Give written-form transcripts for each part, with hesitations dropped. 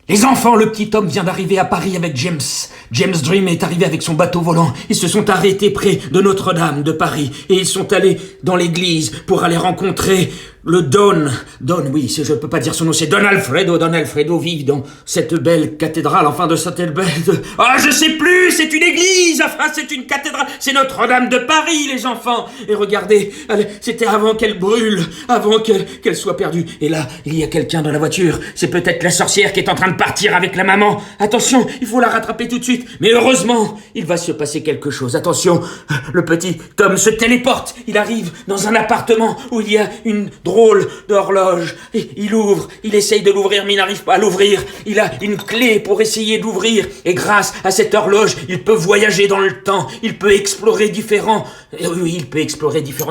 Les enfants, le petit homme vient d'arriver à Paris avec James. James Dream est arrivé avec son bateau volant. Ils se sont arrêtés près de Notre-Dame de Paris et ils sont allés dans l'église pour aller rencontrer le Don, oui, je peux pas dire son nom, c'est Don Alfredo vit dans cette belle cathédrale, enfin de cette belle... je sais plus, c'est une église, enfin c'est une cathédrale, c'est Notre-Dame de Paris, les enfants. Et regardez, c'était avant qu'elle brûle, avant qu'elle soit perdue. Et là, il y a quelqu'un dans la voiture, c'est peut-être la sorcière qui est en train de partir avec la maman. Attention, il faut la rattraper tout de suite. Mais heureusement, il va se passer quelque chose. Attention, le petit Tom se téléporte, il arrive dans un appartement où il y a une drôle d'horloge. Et il essaye de l'ouvrir, mais il n'arrive pas à l'ouvrir. Il a une clé pour essayer d'ouvrir. Et grâce à cette horloge, il peut voyager dans le temps. Il peut explorer différentes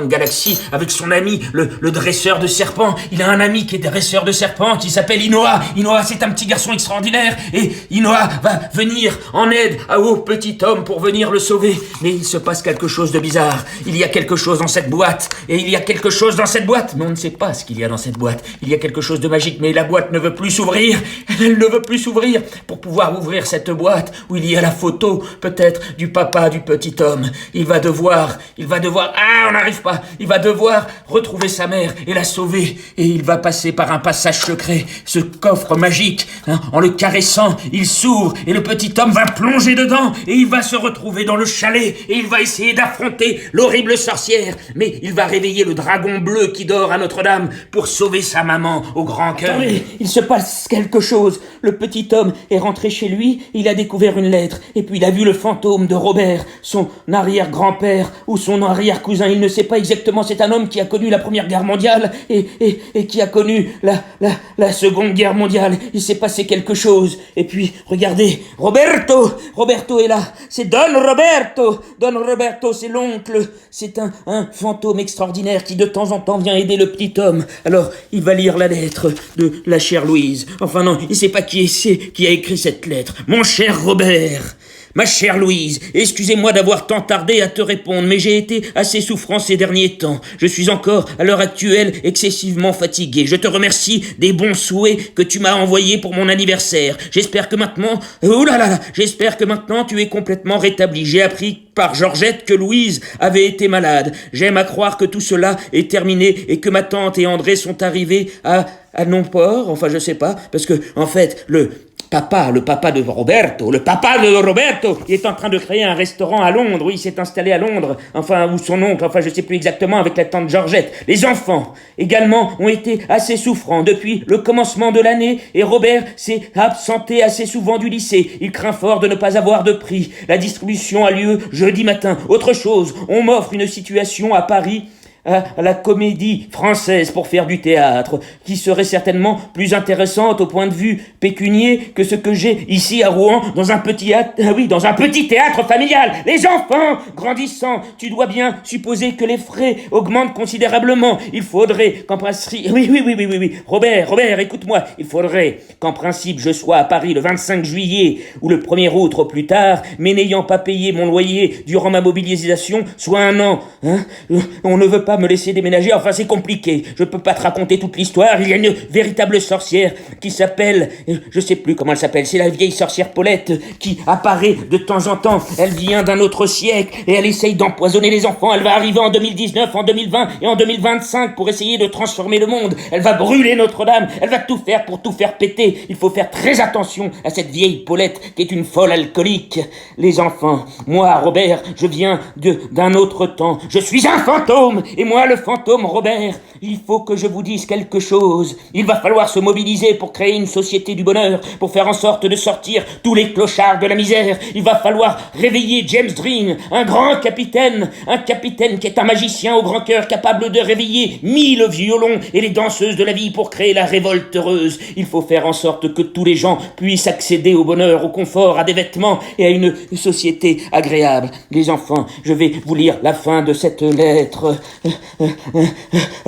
galaxies avec son ami, le dresseur de serpents. Il a un ami qui est dresseur de serpents, qui s'appelle Inoa. Inoa, c'est un petit garçon extraordinaire. Et Inoa va venir en aide au petit homme pour venir le sauver. Mais il se passe quelque chose de bizarre. Il y a quelque chose dans cette boîte. Et il y a quelque chose dans cette boîte. Mais on ne sait pas ce qu'il y a dans cette boîte. Il y a quelque chose de magique, mais la boîte ne veut plus s'ouvrir. Elle ne veut plus s'ouvrir. Pour pouvoir ouvrir cette boîte, où il y a la photo, peut-être, du papa du petit homme, il va devoir, on n'arrive pas, il va devoir retrouver sa mère et la sauver. Et il va passer par un passage secret, ce coffre magique, en le caressant, il s'ouvre, et le petit homme va plonger dedans, et il va se retrouver dans le chalet, et il va essayer d'affronter l'horrible sorcière. Mais il va réveiller le dragon bleu qui dort à Notre-Dame pour sauver sa maman au grand cœur. Attendez, il se passe quelque chose. Le petit homme est rentré chez lui, il a découvert une lettre, et puis il a vu le fantôme de Robert, son arrière-grand-père ou son arrière-cousin, il ne sait pas exactement. C'est un homme qui a connu la Première Guerre mondiale et qui a connu la Seconde Guerre mondiale. Il s'est passé quelque chose. Et puis, regardez, Roberto est là. C'est Don Roberto, c'est l'oncle. C'est un fantôme extraordinaire qui de temps en temps vient aider le petit homme. Alors, il va lire la lettre de la chère Louise. Enfin non, il sait pas qui a écrit cette lettre. Mon cher Robert, ma chère Louise, excusez-moi d'avoir tant tardé à te répondre, mais j'ai été assez souffrant ces derniers temps. Je suis encore, à l'heure actuelle, excessivement fatigué. Je te remercie des bons souhaits que tu m'as envoyés pour mon anniversaire. J'espère que maintenant tu es complètement rétabli. J'ai appris par Georgette que Louise avait été malade. J'aime à croire que tout cela est terminé et que ma tante et André sont arrivés à non-port. Enfin, je sais pas, parce que, en fait, le papa de Roberto, il est en train de créer un restaurant à Londres. Oui, il s'est installé à Londres. Enfin, ou son oncle, enfin, je sais plus exactement, avec la tante Georgette. Les enfants, également, ont été assez souffrants depuis le commencement de l'année et Robert s'est absenté assez souvent du lycée. Il craint fort de ne pas avoir de prix. La distribution a lieu jeudi matin. Autre chose, on m'offre une situation à Paris, à la Comédie Française pour faire du théâtre, qui serait certainement plus intéressante au point de vue pécunier que ce que j'ai ici à Rouen dans un petit théâtre familial. Les enfants grandissant, tu dois bien supposer que les frais augmentent considérablement. Il faudrait qu'en principe... Oui. Robert, écoute-moi. Il faudrait qu'en principe je sois à Paris le 25 juillet ou le 1er août au plus tard, mais n'ayant pas payé mon loyer durant ma mobilisation, soit un an. On ne veut pas me laisser déménager, enfin c'est compliqué. Je peux pas te raconter toute l'histoire. Il y a une véritable sorcière qui s'appelle, je sais plus comment elle s'appelle, c'est la vieille sorcière Paulette qui apparaît de temps en temps. Elle vient d'un autre siècle et elle essaye d'empoisonner les enfants. Elle va arriver en 2019, en 2020 et en 2025 pour essayer de transformer le monde. Elle va brûler Notre-Dame. Elle va tout faire pour tout faire péter. Il faut faire très attention à cette vieille Paulette qui est une folle alcoolique. Les enfants, moi Robert, je viens d'un autre temps. Je suis un fantôme. Et moi, le fantôme Robert, il faut que je vous dise quelque chose. Il va falloir se mobiliser pour créer une société du bonheur, pour faire en sorte de sortir tous les clochards de la misère. Il va falloir réveiller James Dean, un grand capitaine, qui est un magicien au grand cœur capable de réveiller 1000 violons et les danseuses de la vie pour créer la révolte heureuse. Il faut faire en sorte que tous les gens puissent accéder au bonheur, au confort, à des vêtements et à une société agréable. Les enfants, je vais vous lire la fin de cette lettre.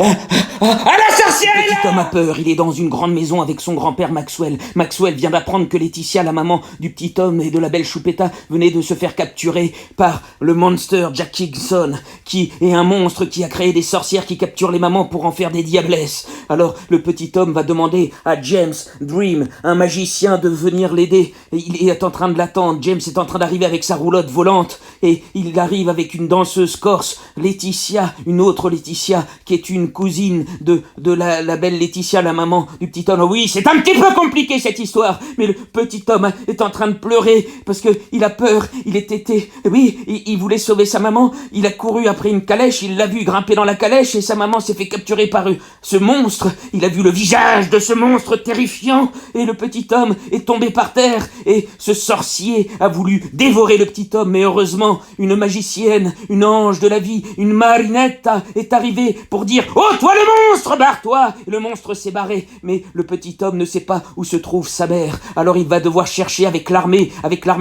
la sorcière est là! Le petit homme a peur, il est dans une grande maison avec son grand-père Maxwell. Maxwell vient d'apprendre que Laetitia, la maman du petit homme et de la belle Choupetta, venait de se faire capturer par le monster Jack Kingston, qui est un monstre qui a créé des sorcières qui capturent les mamans pour en faire des diablesses. Alors le petit homme va demander à James Dream, un magicien, de venir l'aider. Il est en train de l'attendre. James est en train d'arriver avec sa roulotte volante et il arrive avec une danseuse corse, Laetitia, une autre Laetitia, qui est une cousine de la belle Laetitia, la maman du petit homme. Oui, c'est un petit peu compliqué cette histoire, mais le petit homme est en train de pleurer parce que il a peur. Il voulait sauver sa maman. Il a couru après une calèche, il l'a vu grimper dans la calèche et sa maman s'est fait capturer par ce monstre. Il a vu le visage de ce monstre terrifiant et le petit homme est tombé par terre et ce sorcier a voulu dévorer le petit homme, mais heureusement une magicienne, une ange de la vie, une Marinetta est arrivée pour dire « Oh, toi le monstre, barre-toi !» Et le monstre s'est barré, mais le petit homme ne sait pas où se trouve sa mère. Alors il va devoir chercher avec l'armée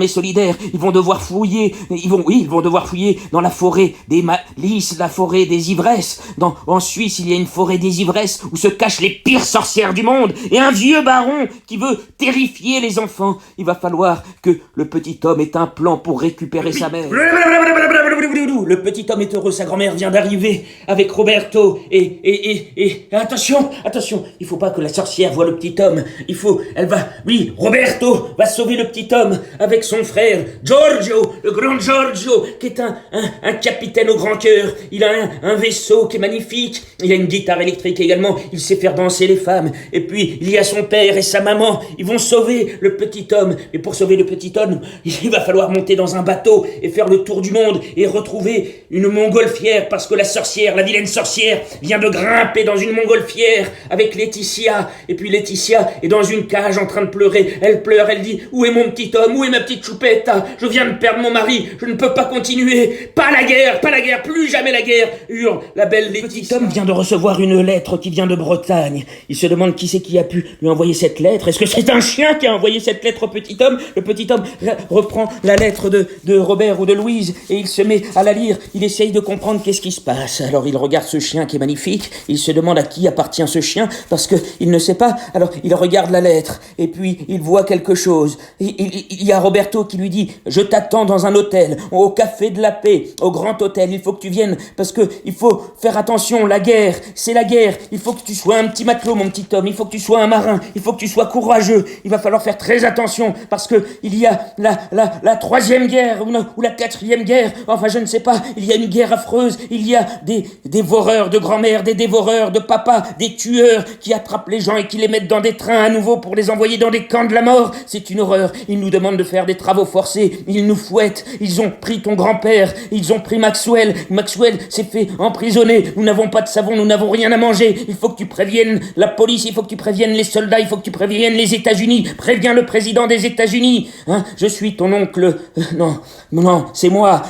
solidaire. Ils vont devoir fouiller dans la forêt des malices, la forêt des ivresses. En Suisse, il y a une forêt des ivresses où se cachent les pires sorcières du monde et un vieux baron qui veut terrifier les enfants. Il va falloir que le petit homme ait un plan pour récupérer sa mère. Le petit homme est heureux, sa grand-mère vient d'arriver avec Roberto et attention, il faut pas que la sorcière voie le petit homme. Roberto va sauver le petit homme avec son frère Giorgio, le grand Giorgio, qui est un capitaine au grand cœur. Il a un vaisseau qui est magnifique, il a une guitare électrique également, il sait faire danser les femmes. Et puis il y a son père et sa maman, ils vont sauver le petit homme. Et pour sauver le petit homme, il va falloir monter dans un bateau et faire le tour du monde et retrouver une montgolfière, parce que la vilaine sorcière vient de grimper dans une montgolfière avec Laetitia. Et puis Laetitia est dans une cage en train de pleurer. Elle pleure, elle dit « Où est mon petit homme? Où est ma petite Choupetta? Je viens de perdre mon mari, je ne peux pas continuer. Pas la guerre, plus jamais la guerre !» hurle la belle Laetitia. Le petit homme vient de recevoir une lettre qui vient de Bretagne. Il se demande qui c'est qui a pu lui envoyer cette lettre. Est-ce que c'est un chien qui a envoyé cette lettre au petit homme? Le petit homme reprend la lettre de Robert ou de Louise et il se met à la lire. Il essaye de comprendre qu'est-ce qui se passe. Alors il regarde ce chien qui est magnifique. Il se demande à qui appartient ce chien parce que il ne sait pas. Alors il regarde la lettre et puis il voit quelque chose. Il y a Roberto qui lui dit « Je t'attends dans un hôtel, au Café de la Paix, au Grand Hôtel. Il faut que tu viennes parce que il faut faire attention. La guerre, c'est la guerre. Il faut que tu sois un petit matelot, mon petit homme. Il faut que tu sois un marin. Il faut que tu sois courageux. Il va falloir faire très attention parce que il y a la troisième guerre ou la quatrième guerre. Enfin, je ne sais pas. Il y a une guerre affreuse. Il y a des dévoreurs de grand-mère, des dévoreurs de papa, des tueurs qui attrapent les gens et qui les mettent dans des trains à nouveau pour les envoyer dans des camps de la mort. C'est une horreur. Ils nous demandent de faire des travaux forcés. Ils nous fouettent. Ils ont pris ton grand-père. Ils ont pris Maxwell. Maxwell s'est fait emprisonner. Nous n'avons pas de savon. Nous n'avons rien à manger. Il faut que tu préviennes la police. Il faut que tu préviennes les soldats. Il faut que tu préviennes les États-Unis. Préviens le président des États-Unis. Je suis ton oncle. Non, c'est moi,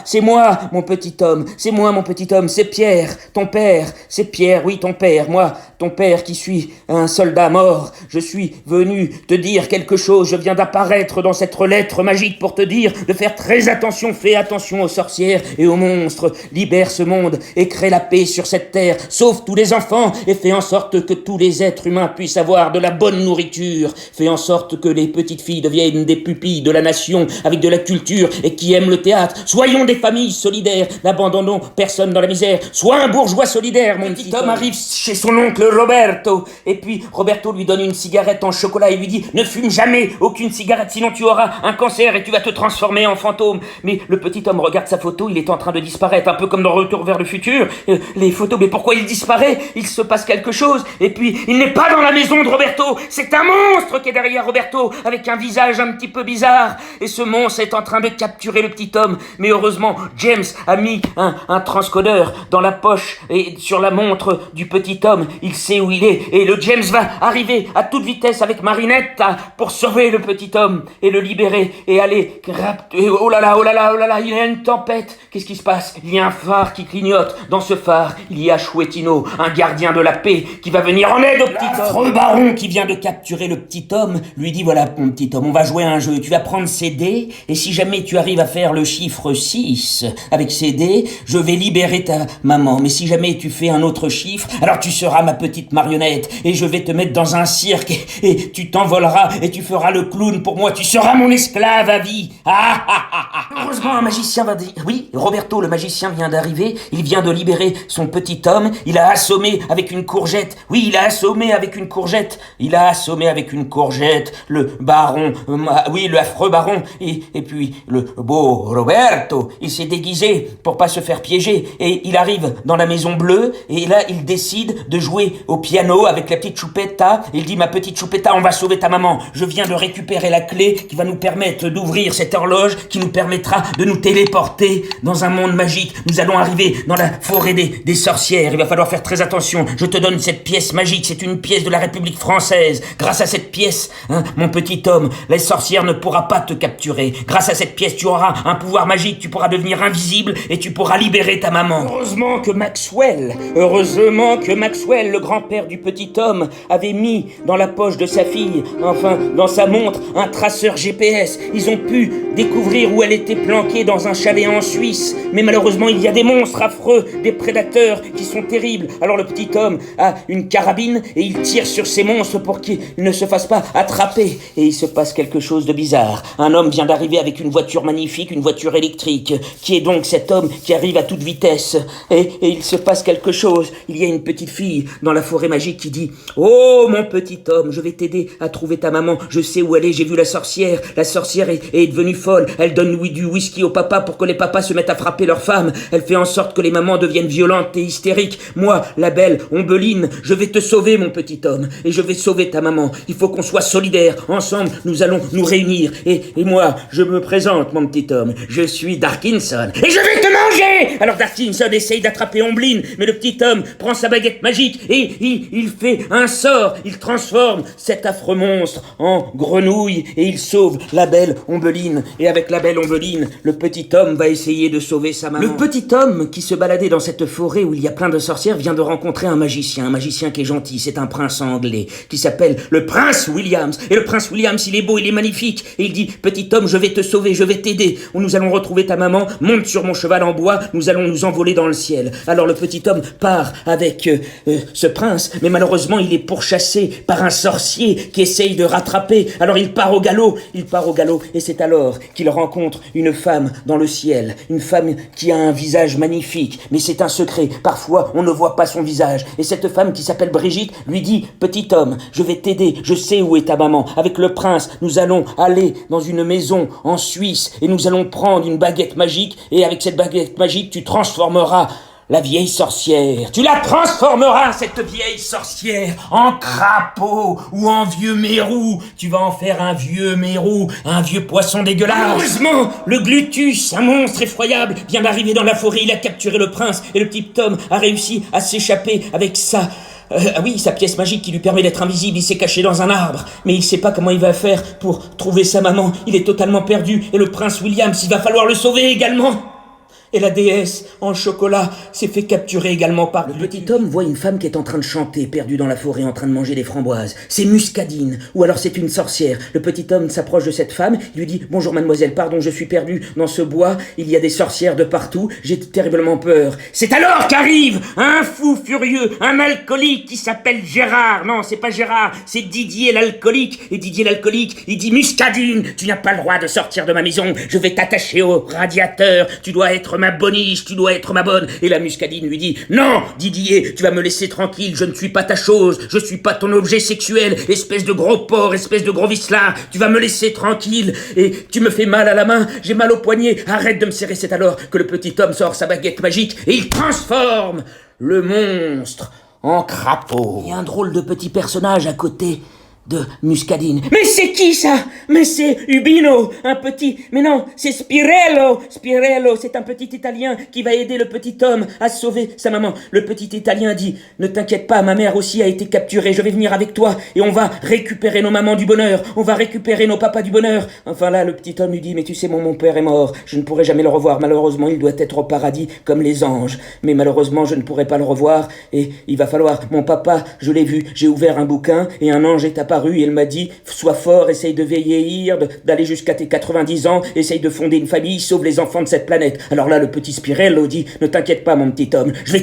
mon petit homme. C'est moi, mon petit homme. C'est Pierre, ton père. C'est Pierre, oui, ton père. Moi, ton père qui suis un soldat mort. Je suis venu te dire quelque chose. Je viens d'apparaître dans cette lettre magique pour te dire de faire très attention. Fais attention aux sorcières et aux monstres. Libère ce monde et crée la paix sur cette terre. Sauve tous les enfants et fais en sorte que tous les êtres humains puissent avoir de la bonne nourriture. Fais en sorte que les petites filles deviennent des pupilles de la nation avec de la culture et qui aiment le théâtre. Soyons des familles solidaires. N'abandonnons personne dans la misère. Sois un bourgeois solidaire, mon petit homme. Arrive chez son oncle Roberto. Et puis Roberto lui donne une cigarette en chocolat et lui dit « Ne fume jamais aucune cigarette, sinon tu auras un cancer et tu vas te transformer en fantôme. » Mais le petit homme regarde sa photo, il est en train de disparaître, un peu comme dans Retour vers le futur. Les photos, mais pourquoi il disparaît? Il se passe quelque chose. Et puis, il n'est pas dans la maison de Roberto. C'est un monstre qui est derrière Roberto, avec un visage un petit peu bizarre. Et ce monstre est en train de capturer le petit homme. Mais heureusement, James a mis un transcodeur dans la poche et sur la montre du petit homme. Il sait où il est. Et le James va arriver à toute vitesse avec Marinetta pour sauver le petit homme et le libérer et aller... Oh là là, il y a une tempête. Qu'est-ce qui se passe? Il y a un phare qui clignote. Dans ce phare, il y a Chouettino, un gardien de la paix qui va venir en aide au petit homme. L'affreux baron qui vient de capturer le petit homme lui dit « Voilà, mon petit homme, on va jouer à un jeu. Tu vas prendre ces dés et si jamais tu arrives à faire le chiffre 6, avec ses dés, je vais libérer ta maman. Mais si jamais tu fais un autre chiffre, alors tu seras ma petite marionnette et je vais te mettre dans un cirque et tu t'envoleras et tu feras le clown pour moi. Tu seras mon esclave à vie. Heureusement, un magicien va dire... Oui, Roberto, le magicien, vient d'arriver. Il vient de libérer son petit homme. Il a assommé avec une courgette. Oui, il a assommé avec une courgette. Il a assommé avec une courgette le baron. Oui, le affreux baron. Et puis, le beau Roberto, il s'est déguisé pour pas se faire piéger. Et il arrive dans la maison bleue. Et là, il décide de jouer au piano avec la petite Choupetta. Il dit, ma petite Choupetta, on va sauver ta maman. Je viens de récupérer la clé qui va nous permettre d'ouvrir cette horloge qui nous permettra de nous téléporter dans un monde magique. Nous allons arriver dans la forêt des sorcières. Il va falloir faire très attention. Je te donne cette pièce magique. C'est une pièce de la République française. Grâce à cette pièce, mon petit homme, la sorcière ne pourra pas te capturer. Grâce à cette pièce, tu auras un pouvoir magique. Tu pourras devenir invisible et tu pourras libérer ta maman. Heureusement que Maxwell, le grand-père du petit homme, avait mis dans la poche de sa fille, enfin, dans sa montre, un traceur GPS. Ils ont pu découvrir où elle était planquée dans un chalet en Suisse. Mais malheureusement, il y a des monstres affreux, des prédateurs qui sont terribles. Alors le petit homme a une carabine et il tire sur ces monstres pour qu'ils ne se fassent pas attraper. Et il se passe quelque chose de bizarre. Un homme vient d'arriver avec une voiture magnifique, une voiture électrique. Qui est donc cet homme qui arrive à toute vitesse? Et il se passe quelque chose. Il y a une petite fille dans la forêt magique qui dit: oh mon petit homme, je vais t'aider à trouver ta maman. Je sais où elle est, j'ai vu la sorcière. La sorcière est devenue folle. Elle donne du whisky au papa pour que les papas se mettent à frapper leurs femmes. Elle fait en sorte que les mamans deviennent violentes et hystériques. Moi, la belle Ombeline, je vais te sauver mon petit homme. Et je vais sauver ta maman. Il faut qu'on soit solidaires. Ensemble, nous allons nous réunir. Et moi, je me présente mon petit homme. Je suis Darkinson. Et je vais te manger! Alors Darkinson essaye d'attraper Ombeline. Mais le petit homme prend sa baguette magique et il fait un sort. Il transforme cet affreux monstre en grenouille et il sauve la belle Ombeline. Et avec la belle Ombeline, le petit homme va essayer de sauver sa maman. Le petit homme qui se baladait dans cette forêt où il y a plein de sorcières vient de rencontrer un magicien qui est gentil. C'est un prince anglais qui s'appelle le prince Williams. Et le prince Williams, il est beau, il est magnifique. Et il dit: petit homme, je vais te sauver, je vais t'aider. Nous allons retrouver ta maman, monte sur mon cheval en bois, nous allons nous envoler dans le ciel. Alors le petit homme part avec ce prince, mais malheureusement il est pourchassé par un sorcier qui essaye de rattraper. Alors il part au galop, et c'est alors qu'il rencontre une femme dans le ciel, une femme qui a un visage magnifique, mais c'est un secret, parfois on ne voit pas son visage, et cette femme qui s'appelle Brigitte lui dit: petit homme, je vais t'aider, je sais où est ta maman, avec le prince, nous allons aller dans une maison en Suisse, et nous allons prendre une baguette magique, et avec cette baguette magique, tu transformeras la vieille sorcière. Tu la transformeras, cette vieille sorcière, en crapaud ou en vieux mérou. Tu vas en faire un vieux mérou, un vieux poisson dégueulasse. Heureusement, le Glutus, un monstre effroyable, vient d'arriver dans la forêt. Il a capturé le prince et le petit Tom a réussi à s'échapper avec sa pièce magique qui lui permet d'être invisible. Il s'est caché dans un arbre, mais il sait pas comment il va faire pour trouver sa maman. Il est totalement perdu. Et le prince Williams, il va falloir le sauver également. Et la déesse en chocolat s'est fait capturer également par... Le petit homme voit une femme qui est en train de chanter, perdue dans la forêt, en train de manger des framboises. C'est Muscadine, ou alors c'est une sorcière. Le petit homme s'approche de cette femme, il lui dit: bonjour mademoiselle, pardon, je suis perdu dans ce bois, il y a des sorcières de partout, j'ai terriblement peur. C'est alors qu'arrive un fou furieux, un alcoolique qui s'appelle Gérard. Non, c'est pas Gérard, c'est Didier l'alcoolique. Et Didier l'alcoolique, il dit: Muscadine, tu n'as pas le droit de sortir de ma maison, je vais t'attacher au radiateur, tu dois être ma boniche, tu dois être ma bonne. Et la Muscadine lui dit: non, Didier, tu vas me laisser tranquille, je ne suis pas ta chose, je suis pas ton objet sexuel, espèce de gros porc, espèce de gros vicelard, tu vas me laisser tranquille, et tu me fais mal à la main, j'ai mal au poignet, arrête de me serrer. C'est alors que le petit homme sort sa baguette magique et il transforme le monstre en crapaud. Il y a un drôle de petit personnage à côté de Muscadine. Mais c'est qui ça? Mais c'est Ubino, un petit... Mais non, c'est Spirello. Spirello, c'est un petit Italien qui va aider le petit homme à sauver sa maman. Le petit Italien dit: ne t'inquiète pas, ma mère aussi a été capturée, je vais venir avec toi et on va récupérer nos mamans du bonheur, on va récupérer nos papas du bonheur. Enfin là, le petit homme lui dit: mais tu sais, mon père est mort, je ne pourrai jamais le revoir, malheureusement il doit être au paradis comme les anges, mais malheureusement je ne pourrai pas le revoir et il va falloir... Mon papa, je l'ai vu, j'ai ouvert un bouquin et un ange est apparu apparue et elle m'a dit « Sois fort, essaye de vieillir, d'aller jusqu'à tes 90 ans, essaye de fonder une famille, sauve les enfants de cette planète. » Alors là, le petit Spirello dit « Ne t'inquiète pas, mon petit homme, je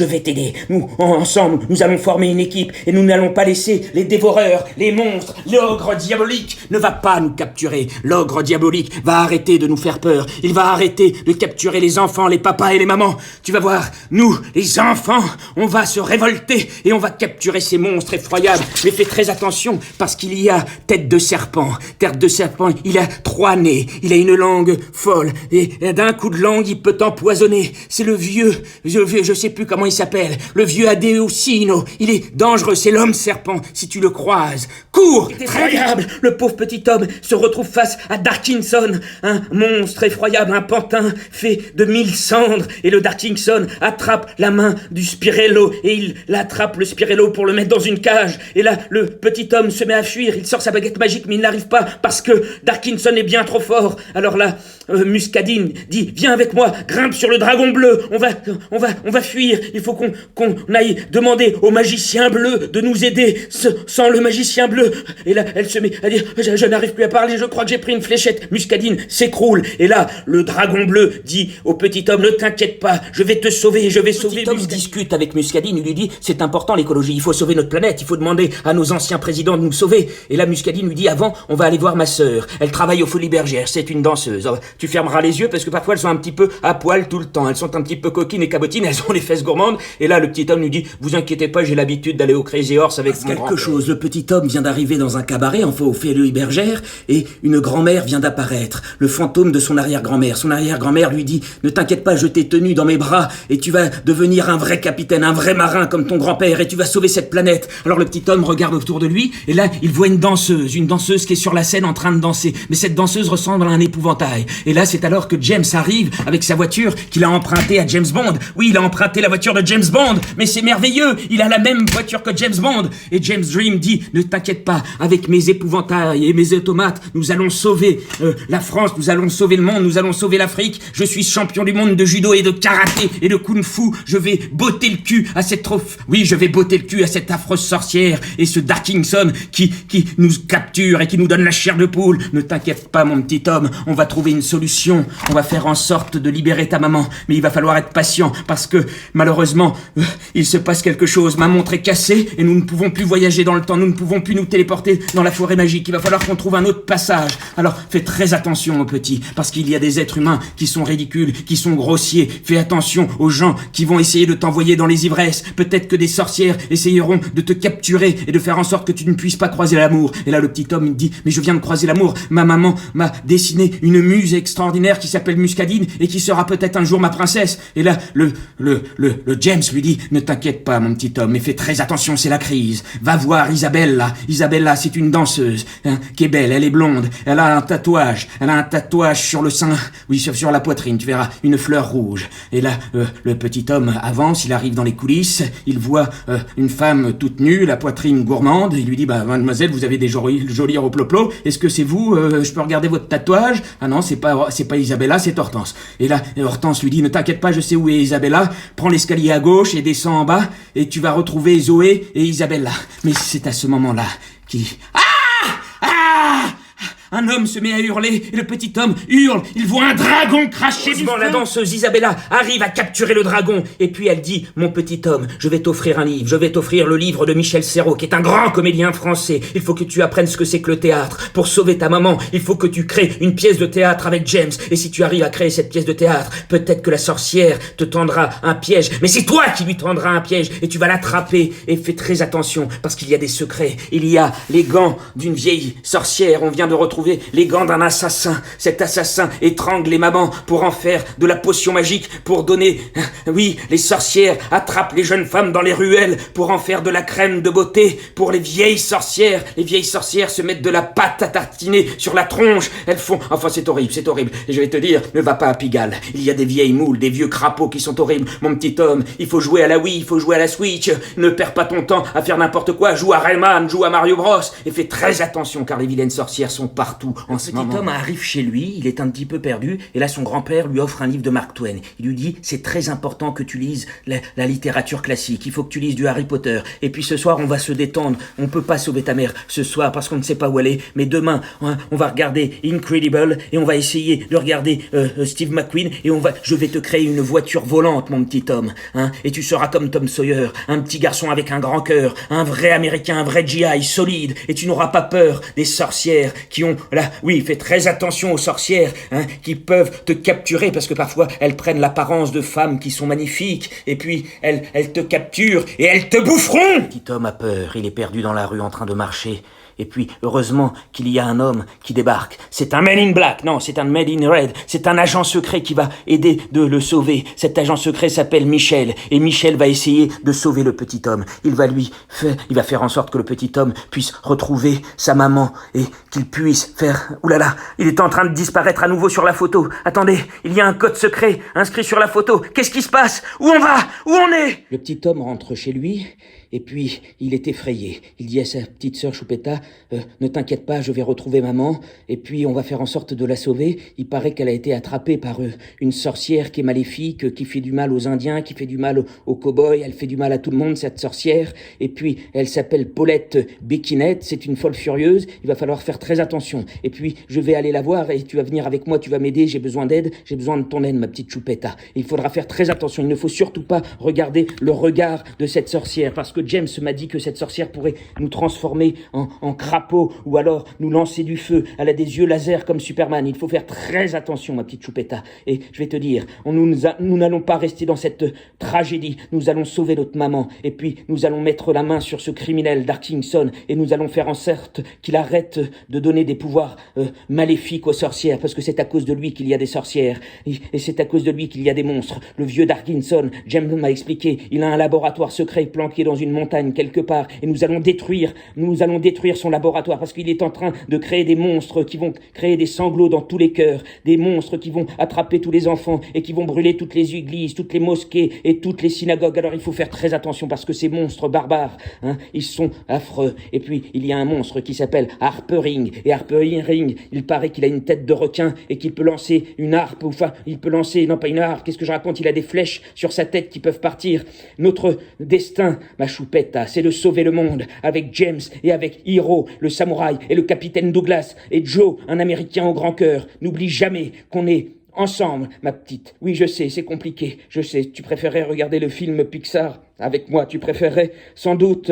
vais t'aider. Nous, ensemble, nous allons former une équipe et nous n'allons pas laisser les dévoreurs, les monstres, l'ogre diabolique ne va pas nous capturer. L'ogre diabolique va arrêter de nous faire peur. Il va arrêter de capturer les enfants, les papas et les mamans. Tu vas voir, nous, les enfants, on va se révolter et on va capturer ces monstres effroyables. Mais fais très attention parce qu'il y a tête de serpent. Tête de serpent, il a 3 nez, il a une langue folle et d'un coup de langue, il peut t'empoisonner. C'est le vieux, je sais plus comment il s'appelle, le vieux Adéocino. Il est dangereux, c'est l'homme serpent. Si tu le croises, cours, effroyable. Le pauvre petit homme se retrouve face à Darkinson, un monstre effroyable, un pantin fait de 1000 cendres. Et le Darkinson attrape la main du Spirello et il l'attrape le Spirello pour le mettre dans une cage. Et là, le petit homme se met à fuir. Il sort sa baguette magique, mais il n'arrive pas parce que Darkinson est bien trop fort. Alors là, Muscadine dit « Viens avec moi, grimpe sur le dragon bleu. On va fuir. Il faut qu'on aille demander au magicien bleu de nous aider. Sans le magicien bleu. » Et là, elle se met à dire « Je n'arrive plus à parler. Je crois que j'ai pris une fléchette. » Muscadine s'écroule. Et là, le dragon bleu dit au petit homme « Ne t'inquiète pas, je vais te sauver. Je vais sauver. » Le petit homme discute avec Muscadine. Il lui dit « C'est important l'écologie. Il faut sauver notre planète. Il faut demander à nos anciens présidents de nous sauver. » Et là, Muscadine lui dit « Avant, on va aller voir ma sœur. Elle travaille aux Folies Bergères. C'est une danseuse. Tu fermeras les yeux parce que parfois elles sont un petit peu à poil tout le temps. Elles sont un petit peu coquines et cabotines. Elles ont les fesses gourmandes. » Et là, le petit homme lui dit « Vous inquiétez pas, j'ai l'habitude d'aller au Crazy Horse avec mon grand-père. » Quelque chose. Le petit homme vient d'arriver dans un cabaret, enfin aux Folies Bergères, et une grand-mère vient d'apparaître. Le fantôme de son arrière-grand-mère. Son arrière-grand-mère lui dit « Ne t'inquiète pas, je t'ai tenu dans mes bras et tu vas devenir un vrai capitaine, un vrai marin comme ton grand-père et tu vas sauver cette planète. » Alors le petit homme regarde autour de lui et là, il voit une danseuse qui est sur la scène en train de danser. Mais cette danseuse ressemble à un épouvantail. Et là, c'est alors que James arrive avec sa voiture qu'il a empruntée à James Bond. Oui, il a emprunté la voiture de James Bond, mais c'est merveilleux, il a la même voiture que James Bond. Et James Dream dit « Ne t'inquiète pas, avec mes épouvantails et mes automates, nous allons sauver la France, nous allons sauver le monde, nous allons sauver l'Afrique. Je suis champion du monde de judo et de karaté et de kung-fu. Je vais botter le cul à cette affreuse sorcière et ce Darkinson qui nous capture et qui nous donne la chair de poule. Ne t'inquiète pas, mon petit homme, on va trouver une solution. On va faire en sorte de libérer ta maman. Mais il va falloir être patient parce que, malheureusement, il se passe quelque chose. Ma montre est cassée et nous ne pouvons plus voyager dans le temps. Nous ne pouvons plus nous téléporter dans la forêt magique. Il va falloir qu'on trouve un autre passage. Alors, fais très attention, mon petit, parce qu'il y a des êtres humains qui sont ridicules, qui sont grossiers. Fais attention aux gens qui vont essayer de t'envoyer dans les ivresses. Peut-être que des sorcières essayeront de te capturer et de faire en sorte que tu ne puisses pas croiser l'amour. Et là, le petit homme, il dit, mais je viens de croiser l'amour. Ma maman m'a dessiné une muse extraordinaire qui s'appelle Muscadine et qui sera peut-être un jour ma princesse. Et là, le James lui dit, ne t'inquiète pas, mon petit homme, mais fais très attention, c'est la crise. Va voir Isabella. Isabella, c'est une danseuse, qui est belle, elle est blonde, elle a un tatouage sur le sein, oui, sur la poitrine, tu verras, une fleur rouge. Et là, le petit homme avance, il arrive dans les coulisses, il voit une femme toute nue, la poitrine gourmande, il lui dit, bah, mademoiselle, vous avez des jolis roploplos, est-ce que c'est vous, je peux regarder votre tatouage? Ah non, c'est pas Isabella, c'est Hortense. Et là, Hortense lui dit, ne t'inquiète pas, je sais où est Isabella, prends l'escalier à gauche et descends en bas, et tu vas retrouver Zoé et Isabella. Mais c'est à ce moment-là qu'il... Un homme se met à hurler, et le petit homme hurle, il voit un dragon cracher du feu. La danseuse Isabella arrive à capturer le dragon, et puis elle dit, mon petit homme, je vais t'offrir un livre, je vais t'offrir le livre de Michel Serrault, qui est un grand comédien français. Il faut que tu apprennes ce que c'est que le théâtre. Pour sauver ta maman, il faut que tu crées une pièce de théâtre avec James, et si tu arrives à créer cette pièce de théâtre, peut-être que la sorcière te tendra un piège, mais c'est toi qui lui tendras un piège, et tu vas l'attraper, et fais très attention, parce qu'il y a des secrets. Il y a les gants d'une vieille sorcière, on vient de retrouver les gants d'un assassin. Cet assassin étrangle les mamans pour en faire de la potion magique, pour donner... Oui, les sorcières attrapent les jeunes femmes dans les ruelles pour en faire de la crème de beauté. Pour les vieilles sorcières se mettent de la pâte à tartiner sur la tronche. Elles font... Enfin, c'est horrible. Et je vais te dire, ne va pas à Pigalle. Il y a des vieilles moules, des vieux crapauds qui sont horribles. Mon petit homme, il faut jouer à la Wii, il faut jouer à la Switch. Ne perds pas ton temps à faire n'importe quoi. Joue à Rayman, joue à Mario Bros. Et fais très attention car les vilaines sorcières sont partout. partout en ce moment. Petit homme arrive chez lui, il est un petit peu perdu, et là son grand-père lui offre un livre de Mark Twain. Il lui dit, c'est très important que tu lises la littérature classique, il faut que tu lises du Harry Potter. Et puis ce soir, on va se détendre, on peut pas sauver ta mère ce soir parce qu'on ne sait pas où elle est, mais demain, hein, on va regarder Incredible, et on va essayer de regarder Steve McQueen, et je vais te créer une voiture volante, mon petit homme, hein, et tu seras comme Tom Sawyer, un petit garçon avec un grand cœur, un vrai Américain, un vrai GI solide, et tu n'auras pas peur des sorcières qui ont, là, oui, fais très attention aux sorcières, hein, qui peuvent te capturer, parce que parfois, elles prennent l'apparence de femmes qui sont magnifiques, et puis, elles te capturent, et elles te boufferont! Le petit homme a peur, il est perdu dans la rue en train de marcher. Et puis, heureusement qu'il y a un homme qui débarque. C'est un Man in Black, non, c'est un Man in Red. C'est un agent secret qui va aider de le sauver. Cet agent secret s'appelle Michel. Et Michel va essayer de sauver le petit homme. Il va faire en sorte que le petit homme puisse retrouver sa maman et qu'il puisse faire... Oulala, il est en train de disparaître à nouveau sur la photo. Attendez, il y a un code secret inscrit sur la photo. Qu'est-ce qui se passe? Où on va? Où on est? Le petit homme rentre chez lui. Et puis, il est effrayé. Il dit à sa petite sœur Choupetta, ne t'inquiète pas, je vais retrouver maman, et puis on va faire en sorte de la sauver. Il paraît qu'elle a été attrapée par une sorcière qui est maléfique, qui fait du mal aux Indiens, qui fait du mal aux cow-boys, elle fait du mal à tout le monde, cette sorcière. Et puis, elle s'appelle Paulette Béquinette, c'est une folle furieuse, il va falloir faire très attention. Et puis, je vais aller la voir, et tu vas venir avec moi, tu vas m'aider, j'ai besoin d'aide, j'ai besoin de ton aide, ma petite Choupetta. Il faudra faire très attention, il ne faut surtout pas regarder le regard de cette sorcière, parce que James m'a dit que cette sorcière pourrait nous transformer en crapaud ou alors nous lancer du feu. Elle a des yeux laser comme Superman. Il faut faire très attention, ma petite Choupetta. Et je vais te dire, nous n'allons pas rester dans cette tragédie. Nous allons sauver notre maman. Et puis, nous allons mettre la main sur ce criminel Darkinson et nous allons faire en sorte qu'il arrête de donner des pouvoirs maléfiques aux sorcières parce que c'est à cause de lui qu'il y a des sorcières. Et c'est à cause de lui qu'il y a des monstres. Le vieux Darkinson, James m'a expliqué, il a un laboratoire secret planqué dans une montagne quelque part et nous allons détruire son laboratoire parce qu'il est en train de créer des monstres qui vont créer des sanglots dans tous les cœurs, des monstres qui vont attraper tous les enfants et qui vont brûler toutes les églises, toutes les mosquées et toutes les synagogues. Alors il faut faire très attention parce que ces monstres barbares, hein, ils sont affreux. Et puis il y a un monstre qui s'appelle Harper Ring et Harper Ring, il paraît qu'il a une tête de requin et qu'il peut lancer une harpe, enfin il peut lancer, non pas une harpe, qu'est-ce que je raconte, il a des flèches sur sa tête qui peuvent partir. Notre destin, ma Choupetta, c'est de sauver le monde avec James et avec Hiro, le samouraï, et le capitaine Douglas, et Joe, un Américain au grand cœur. N'oublie jamais qu'on est ensemble, ma petite. Oui, je sais, c'est compliqué. Je sais, tu préférais regarder le film Pixar avec moi. Tu préférerais sans doute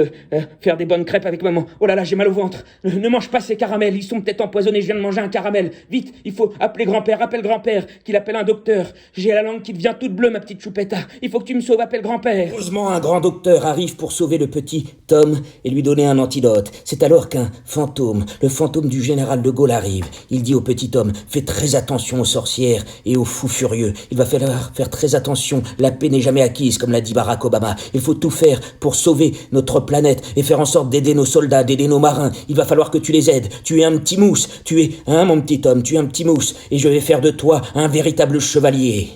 faire des bonnes crêpes avec maman. Oh là là, j'ai mal au ventre. Ne mange pas ces caramels, ils sont peut-être empoisonnés. Je viens de manger un caramel. Vite, il faut appeler grand-père. Appelle grand-père, qu'il appelle un docteur. J'ai la langue qui devient toute bleue, ma petite Choupetta. Il faut que tu me sauves, appelle grand-père. Heureusement, un grand docteur arrive pour sauver le petit Tom et lui donner un antidote. C'est alors qu'un fantôme, le fantôme du général de Gaulle arrive. Il dit au petit Tom, fais très attention aux sorcières et aux fous furieux. Il va falloir faire très attention. La paix n'est jamais acquise, comme l'a dit Barack Obama. Il faut tout faire pour sauver notre planète et faire en sorte d'aider nos soldats, d'aider nos marins. Il va falloir que tu les aides. Tu es un petit mousse. Tu es, mon petit homme, tu es un petit mousse. Et je vais faire de toi un véritable chevalier.